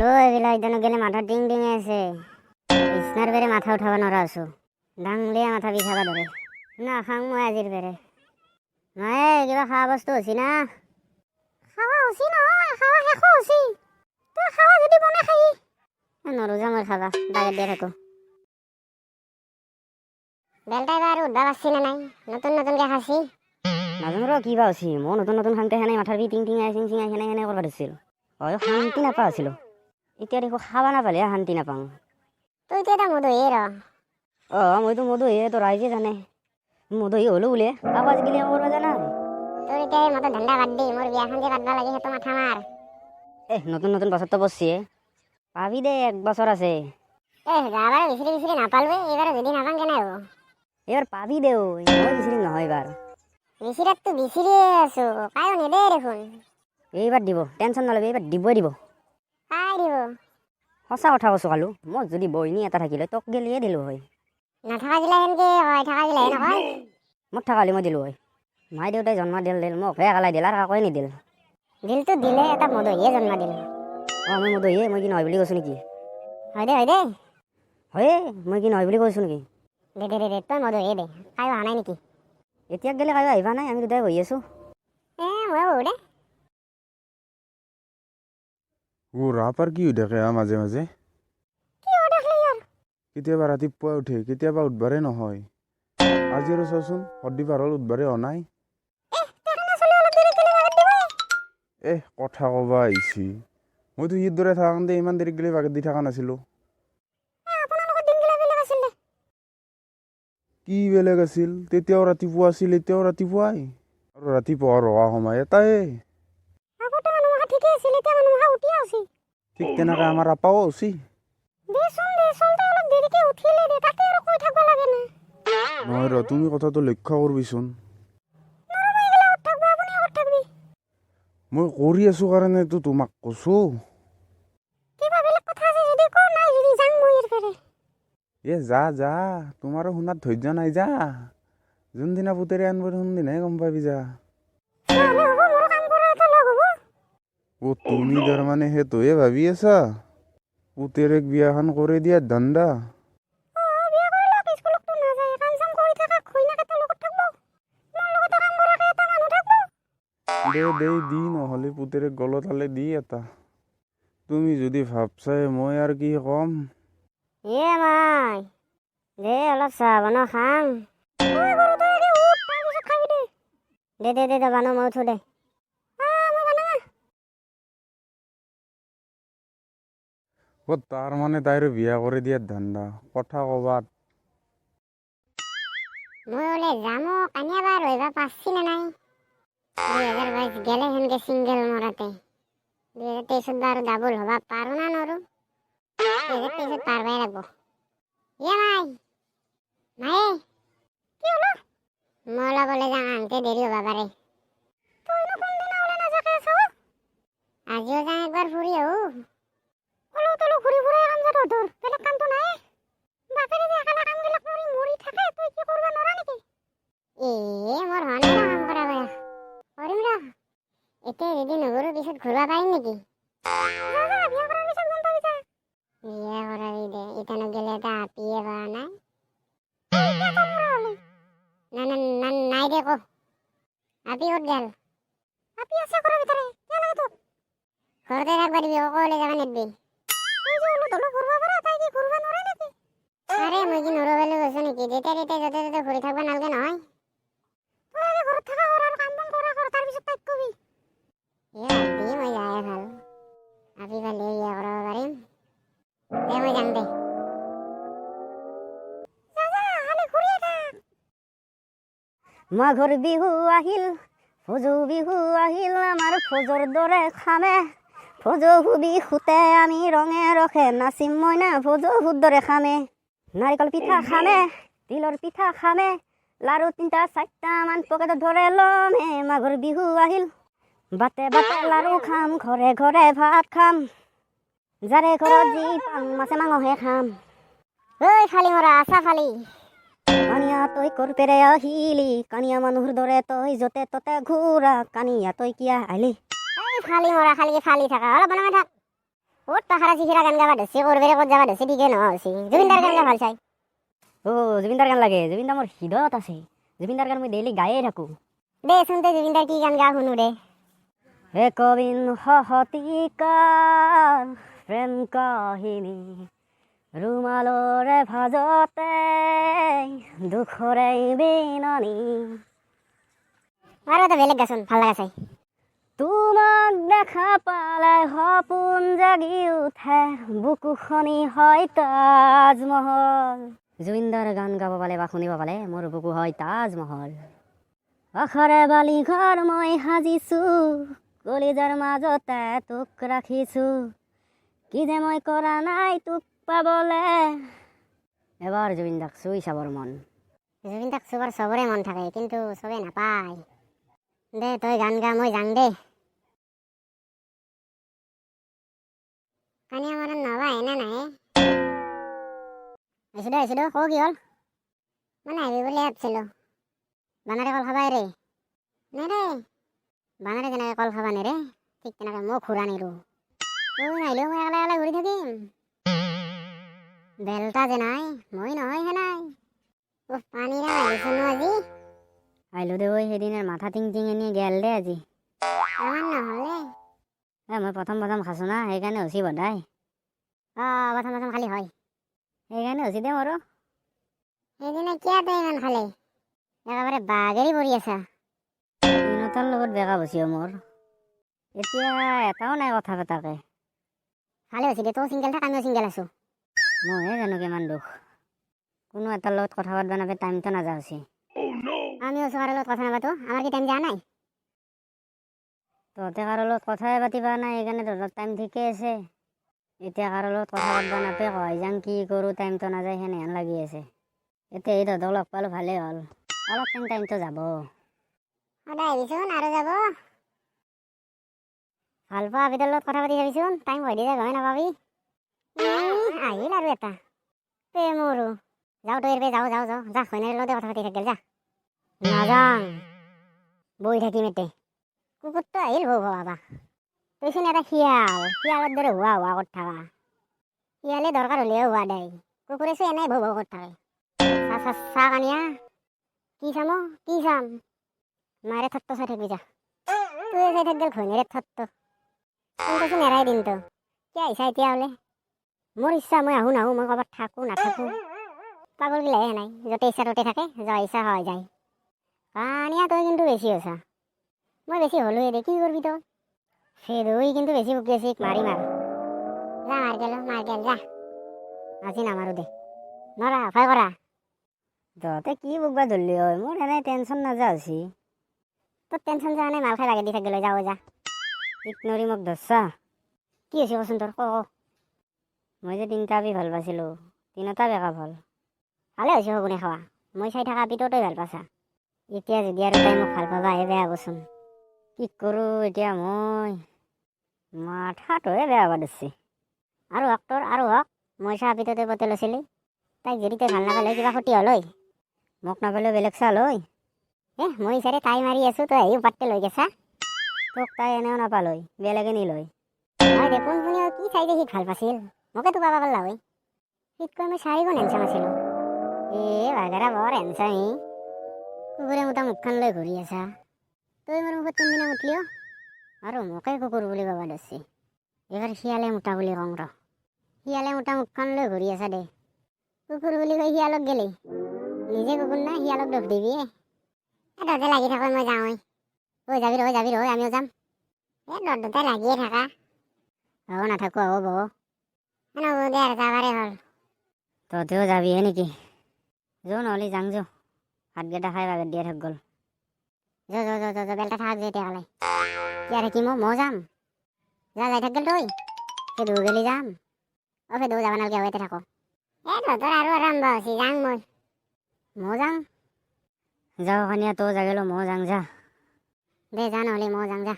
হলো এগুলা ইদানো গেলে মাথা ডিং ডিং আছে বিছনার বেড়ে মাথা উঠাব নরা আছো ডাংলিয়া মাথা বিষাবা ধরে না খাং মই আজির বেড়ে মায়ে কিবা খাওয়া বস্তু হছি না খাওয়া হছি নহয় খাওয়া শেষ হছি তুই খাওয়া যদি বনে খাই নরো যা মই খাবা বাগের দিয়ে থাকো বেলটা এবার উঠবা পারছি না নাই নতুন নতুন কে খাসি নাজানো র কি পাওছি মই নতুন নতুন খাংতে হেনে মাথার বি টিং টিং আইছিং চিং হেনে হেনে করবা ধরছিল হয় শান্তি নাপা আছিল এতিয়া দেখো খাবা নাপালে শান্তি নাপাং তুই তো এটা মধু এ র মইতো মধু এ তো রাইজে জানে মধু এ হলো বলে আওয়াজ গিলি করবা জানা তোর এটা মতো ধান্দা বাদ দি মোর বিয়াখান যে বাদবা লাগে হেতো মাথা মার নতুন নতুন বছর তো বসছি পাবি দে 1 বছর আছে যাবার বিচরি বিচরি নাপালবে এবার যদি নাপাং কেন হবো এবার পাবি দেও মই বিচরি নহয় এবার বিচরাত তো বিচরি আছো কায়ও নেদে দেখুন এইবার দিব টেনশন নলবি এইবার দিবই দিব কাই দিব সঁচা কথা কৈছো কালু মই যদি বইনি এটা থাকিলে তোক গেলিয়ে দিলো হয় নাথাকা দিলা কেনকে হয় থাকা দিলা নকয় মোক থাকালি মই দিলো হয় মাই দেউতাই জন্ম দিল মোক হে একালাই দিল আর কাকই নিদিল দিলটো দিলে এটা মদহিয়ে জন্ম দিল মই মদহিয়ে মই কি নহয় বুলি কৈছো নেকি হয় দে হয় মই কি নহয় বুলি কৈছো নেকি দে তই মদহিয়ে দে কায়ো অহা নাই নেকি এতিয়া গেলে কায়ো আহিবা নাই আমি দুটাই বহি আছো মই বহো দে ও রাপার কি হৈ থাকে মাজে মাজে কেতিয়াবা ৰাতিপুৱা উঠে কেতিয়াবা উঠবাৰে নহয় আজি আৰু চাচোন সৰ্দি পাৰ হ'ল উঠবাৰে অহা নাই কথা কবা আহিছি মইতো ইৰ দৰে থাকোঁতে ইমান দেৰি গেলি বাগেত দি থকা নাছিলো কি বেলেগ আছিল তেতিয়াও ৰাতিপুৱা আছিল এতিয়াও ৰাতিপুৱাই আৰু ৰাতিপুৱা ৰহা সময় এটাই ঠিক তেনেকৈ আমাৰ আপাও হৈছি নহয় ৰ তুমি কথাটো লক্ষ্য কৰবিচোন মই কৰি আছো কাৰণেতো তোমাক কৈছো যা তোমাৰো শুনাত ধৈৰ্য নাই যা যোনদিনা পুতেৰে আনব সোনদিনাহে গম পাবি যা তুমি তাৰমানে সেইটোৱে ভাবি আছা পুতেৰেক বিয়াখন কৰি দিয়া ধান্দা দে দি নহ'লে পুতেৰেক গলত হালে দি এটা তুমি যদি ভাবছাই মই আৰু কি কম মাই দে অলপ চাহ বনাও খাং দে বানো মই উঠো দে তাৰ মানে তাইৰ বিয়া কৰি দিয়াৰ ধান্দা কথা কবাত মই ওলে যামো কানিয়াবা ৰহিবা পাচ্ছি না নাই 2022 গেলে হেনকে সিঙ্গেল মরাতে 2023 বার ডাবল হবা পারো না নরু 2023 পারবাই লাগবো মায়ে কি হলো মলা বলে যা আনতে দেরি হবা পারে তুই না কোন দিন ওলে না যাকে আছো আজিও যা একবার ফুরি আও হলো তো ঘুরি ঘুরে কাম যা তোর বেলেগ কাম তো নাই বাপেরে যে একালা কাম গিলা করি মরি থাকে তুই কি করবা নরা নাকি মোর হনে কাম করা বয়া কৰিম ৰ এতিয়া ৰেডি নগৰো পিছত ঘূৰবা পাৰিম নেকি বিয়া কৰাৰ পিছত গম পাবি যা বিয়া কৰাবি দে ইতানো গেলে এটা আপিয়ে পৰা নাই নাই দে কো আপি ক'ত গেল আপি আছে ঘৰৰ ভিতৰে কিয় লাগে তোক ঘৰতে থাকবা দিবি অকলে যাবা নেদবি তুই যে অলপ অলপ ঘূৰবা পাৰা তাই কি ঘূৰবা নৰে নেকি আৰে মই কি নৰো বুলি কৈছো নেকি যেতিয়া তেতিয়া য'তে ত'তে ঘূৰি থাকবা নালগে নহয় তই আগে ঘৰত থাকা আৰু কাম বন কৰা তাৰ পিছত তাইক কবি মই যায়ে ভাল আপি পালে বিয়া কৰাব পাৰিম দে মই যাম দে মাঘৰ বিহু আহিল ভোজো বিহু আহিল আমাৰ ভোজৰ দৰে খামে ভোজো বিহুতে আমি ৰঙে ৰখে নাচিম মইনা ভোজো দৰে খামে নাৰিকল পিঠা খামে তিলৰ পিঠা খামে লাৰু 3-4টা মান পকেটত ধৰে লমে মাঘৰ বিহু আহিল বাতে বাতে লাৰু খাম ঘৰে ঘৰে ভাত খাম যাৰে ঘৰত যি পাং মাছে মাংসহে খাম ঐ খালি মৰা আছা খালি কানিয়া তই কৰপেৰে আহিলি কানিয়া মানুহৰ দৰে তই য'তে ত'তে ঘূৰা কানিয়া তই কিয়া আহিলি খালি মৰা খালি ফালি থাকা অলপ বনাই থাক ক'ত পাহাৰা চিখিৰা গান গাবা ধৰিছে কৰবেৰে ক'ত যাবা ধৰিছে ঠিকে নহয় হৈছে জুবিনদাৰ গান ভাল চাই জুবিনদাৰ গান লাগে জুবিনদা মোৰ হৃদয়ত আছে জুবিনদাৰ গান মই ডেইলি গায়ে থাকোঁ দেচোন তে জুবিনদাৰ কি গান গা শুনো দে একবিংশ শতিকাৰ প্ৰেম কাহিনী ৰুমালৰে ভাজতে দুখৰে বিননি আৰু এটা বেলেগ গাচোন ভাল লাগা চাই তোমাক দেখা পালে সপোন জাগি উঠে বুকুখনি হয় তাজমহল জুবিনদাৰ গান গাব পালে বা শুনিব পালে মোৰ বুকু হয় তাজমহল আখৰে বালি ঘৰ মই সাজিছোঁ কলিজাৰ মাজতে তোক ৰাখিছোঁ কি যে মই কৰা নাই তোক পাবলে এবাৰ জুবিনদাক চুই চাবৰ মন জুবিনদাক চুবৰ চবৰে মন থাকে কিন্তু চবে নাপায় দে তই গান গা মই যাং দে কানিয়া মৰণ নহবা এনে নাই আহিছোঁ দে কওঁ কি হ'ল মানে আহিবি বুলি ভাবছিলোঁ বানাৰে কল খাবাই ৰে নেৰে বানাৰে যেনেকৈ কল খাবা নেৰে ঠিক তেনেকৈ মই ঘূৰা নিলোঁ তই নাহিলেও মই একেলাই একেলাই ঘূৰি থাকিম বেলটা যে নাই মই নহয় হে নাই পানীৰে আহিছোঁ নো আজি আহিলোঁ দে ঐ সেইদিনৰ মাথা টিং টিং এনে গেল দে আজি আমাৰ নহ'লে মই প্ৰথম খাইছোঁ না সেইকাৰণে হৈছি বধাই প্ৰথম খালি হয় সেইকাৰণে হৈছি দে মোৰো সেইদিনা কিয় তই ইমান খালে একেবাৰে বাগেৰি পৰি আছা সিহঁতৰ লগত বেকা বসি মোৰ এতিয়া এটাও নাই কথা পতাকে ভালে হৈছে দে তই চিংগেল থাক আমিও চিংগেল আছোঁ মইহে জানো কিমান দুখ কোনো এটাৰ লগত কথা পাতিব নাপায় টাইমটো নাযা হৈছে আমিও কাৰো লগত কথা নাপাতো আমাৰ কি টাইম যোৱা নাই তহঁতে কাৰো লগত কথাই পাতিবা নাই সেইকাৰণে তহঁতৰ টাইম ঠিকে আছে এতিয়া কাৰো লগত কথা পাতিব নাপায় কয় যাং কি কৰোঁ টাইমটো নাযায় সেনেহেন লাগি আছে এতিয়া এই তহঁতক লগ পালোঁ ভালেই হ'ল অলপ টাইমটো যাব সদায় আহিবিচোন আৰু যাব ভাল পোৱা আবিদৰ লগত কথা পাতি যাবিচোন টাইম হৈ দিয়ে গমেই নাপাবি আহিল আৰু এটা পে মোৰো যাওঁ তই যাওঁ যা ঘৈণীৰ লগতে কথা পাতি থাকিল যা নাযাং বহি থাকিম এতে কুকুৰটো আহিল ভৌ ভাবা তইচোন এটা শিয়ালৰ দৰে হোৱা কৰি থাকা শিয়ালে দৰকাৰ হ'লেও হোৱা দেই কুকুৰেচো এনেই ভৌ কৰি থাকে চাহ কানিয়া কি চাম মাৰে থতটো চাই থাকিবি যা তই চাই থাকিল ঘৈণীৰে থতটো তইচোন এৰাই দিনটো কিয় আহিছা এতিয়া বোলে মোৰ ইচ্ছা মই আহোঁ নাহোঁ মই ক'ৰবাত থাকোঁ নাথাকোঁ পাগলগিলাহে নাই য'তে ইচ্ছা ত'তে থাকে যোৱা ইচ্ছা হৈ যায় কানিয়া তই কিন্তু বেছি হৈছা মই বেছি হ'লোৱে দে কি কৰিবি তই ফেৰই কিন্তু বেছি বকি আছে মাৰি মাৰ যা মাৰ গেল যা আজি নামাৰো দে নৰা ভয় কৰা তহঁতে কি বকবা ধৰলি হয় মোৰ এনেই টেনশ্যন নাযা হৈছি তোৰ টেনশ্যন যোৱা নাই মাল খাই বাগেদি থাকিলে যাওঁ যা ইগনৰি মোক ধৰছা কি হৈছে কচোন তোৰ ক মই যে 3টা আপি ভাল পাইছিলোঁ 3টা বেকআপ হ'ল ভালে হৈছে শগুনে খাৱা মই চাই থকা আপিটো তই ভাল পাইছা এতিয়া যদি আৰু তাই মোক ভাল পাবাহে বেয়া হ'বচোন কি কৰোঁ এতিয়া মই মাথাটোহে বেয়া হ'ব ধৰিছে আৰু হওক মই চাহ আপিটো তই পতে লৈছিলি তাইক যদি তই ভাল নাপালে কিবা ক্ষতি হ'ল ঐ মোক নাপালেও বেলেগ চাল ঐ মই চাৰে তাই মাৰি আছোঁ তই আহিও পাততে লৈ গেছা তোক তাই এনেও নাপালৈ বেলেগে নিলৈ হয় দে কোনজনীও কি চাই দে সি ভাল পাইছিল মোকে তো পাবা পাৰলা হয় সিতকৈ মই 4 গুণ হেনচাম আছিলোঁ বাগেৰা বৰ হেনচাম হি কুকুৰে মোটা মুখখন লৈ ঘূৰি আছা তই মোৰ মুখত কোনদিনা মুতলিও আৰু মোকে কুকুৰ বুলি ক'বা ধৰছি এইবাৰ শিয়ালে মোটা বুলি কওঁ ৰ শিয়ালে মোটা মুখখন লৈ ঘূৰি আছা দে কুকুৰ বুলি কৈ শিয়ালক গেলি নিজে কুকুৰ নাই শিয়ালক দুখ দিবি তহঁতে লাগি থাক মই যাওঁ যাবি ৰ আমিও যাম তহঁতে লাগিয়ে থাকা হ'ব নাথাকোঁ হ'ব বৌ দে আৰু যাবাৰে হ'ল তহঁতেও যাবিহে নেকি যৌ নহ'লে যাং যৌ ভাতকেইটা খাই বাগত দিয়ে থাক গ'ল যৌ বেলটা থাক যে তেতিয়াহ'লে কিয় থাকিম মই যাম যাই থাক গ'ল তই ফেদু গেলি যাম ফেদু যাব নালাগে ইয়াতে থাকো তহঁতৰ আৰু আৰম্ভ হৈছে যাং মই যাং যাওঁ কানিয়া তই জাগিলো মই যাং যা দে যা নহ'লে মই যাং যা